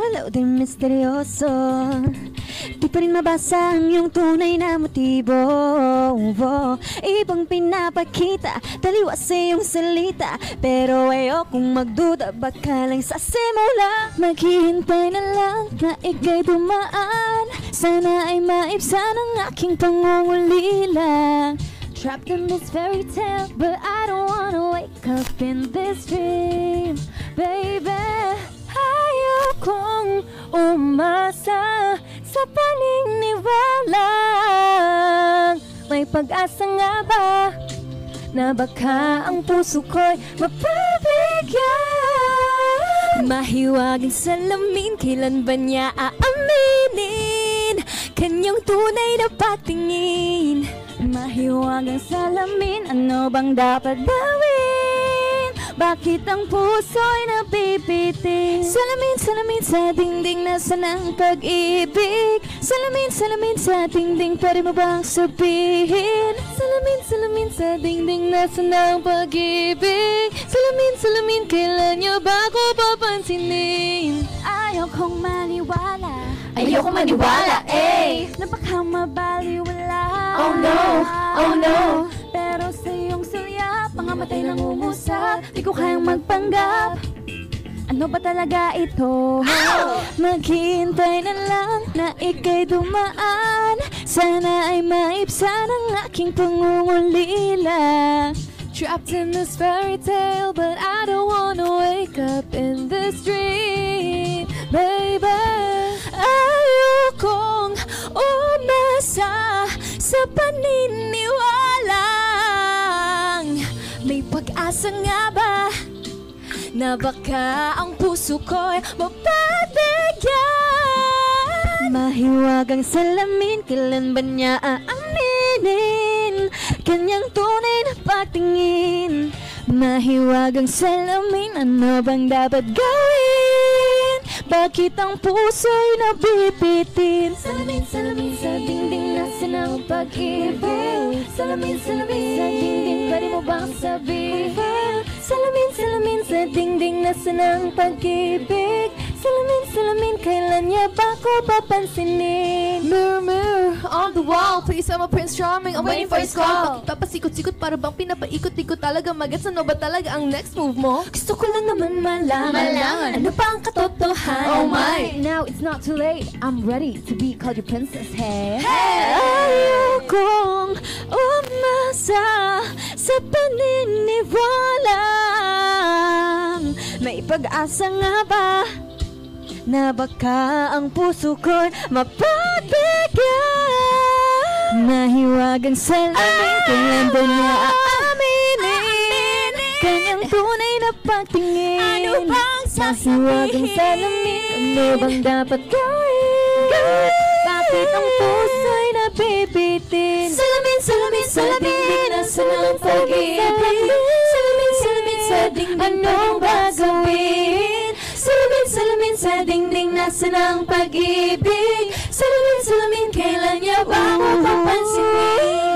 gumagalaw din misteryoso. Di pa rin mabasa ang iyong tunay na motibo. Ibang pinapakita, taliwas sa iyong salita, pero ayokong magduda, baka lang sa simula. Maghihintay na lang na ika'y dumaan, sana ay maibsan ang aking pangungulila. Trapped in this fairy tale, but I don't wanna wake up in this dream, baby. Ayokong umasa sa paniniwalang may pag-asa nga ba na baka ang puso ko'y mapabigyan. Mahiwagang salamin, kailan ba niya aaminin kanyang tunay na patingin? Mahiwagang salamin, ano bang dapat gawin? Bakit ang puso'y nabibitin? Salamin, salamin sa dingding, nasaan ang pag-ibig? Salamin, salamin sa dingding, pwede mo bang sabihin? Salamin, salamin sa dingding, nasaan ang pag-ibig? Salamin, salamin, kailan niyo ba ako papansinin? Ayokong maniwala, ayokong maniwala, na baka mabaliwala. Oh no, oh no. Pero sa iyong sulyap, pangamatay ng umusap, di ko kayang magpanggap. Ano ba talaga ito? Maghihintay na lang na ika'y dumaan, sana ay maibsan ang aking pangungulila. Trapped in this fairy tale, but I don't wanna wake up in this dream, baby. Ayokong umasa sa paniniwalang may pag-asa nga ba na baka ang puso ko'y mapabigyan. Mahiwagang salamin, kailan ba niya aaminin kanyang tunay na patingin? Mahiwagang salamin, ano bang dapat gawin? Bakit ang puso'y nabibitin? Salamin, salamin sa dingding, nasaan ang pag-ibig? Salamin, salamin sa dingding, pwede mo bang sabihin? Salamin, salamin sa dingding, nasaan ang pag-ibig? Salamin, salamin, kailan niya ba ko papansinin? Mirror, mirror, on the wall, please, I'm a Prince Charming, I'm waiting for his call. Bakit papasikot-sikot para bang pinapaikot-ikot talaga? Magets, ano ba talaga ang next move mo? Gusto ko lang naman malaman, ano pa ang katotohanan? Oh my! Now it's not too late, I'm ready to be called your princess, hey! Ayokong umasa sa paniniwalang may pag-asa nga ba na baka ang puso ko'y mapabigyan? Mahiwagang salamin, kailan ba niya aaminin kanyang tunay na pagtingin? Ano bang mahiwagang salamin, ano bang dapat gawin? Bakit ang puso'y nabibitin? Salamin, salamin sa dingding, nasaan ang pag-ibig? Salamin, salamin sa dingding, anong gagawin? Salamin, salamin sa dingding, nasaan ang pag-ibig? Salamin, salamin, kailan niya ba ako papansinin?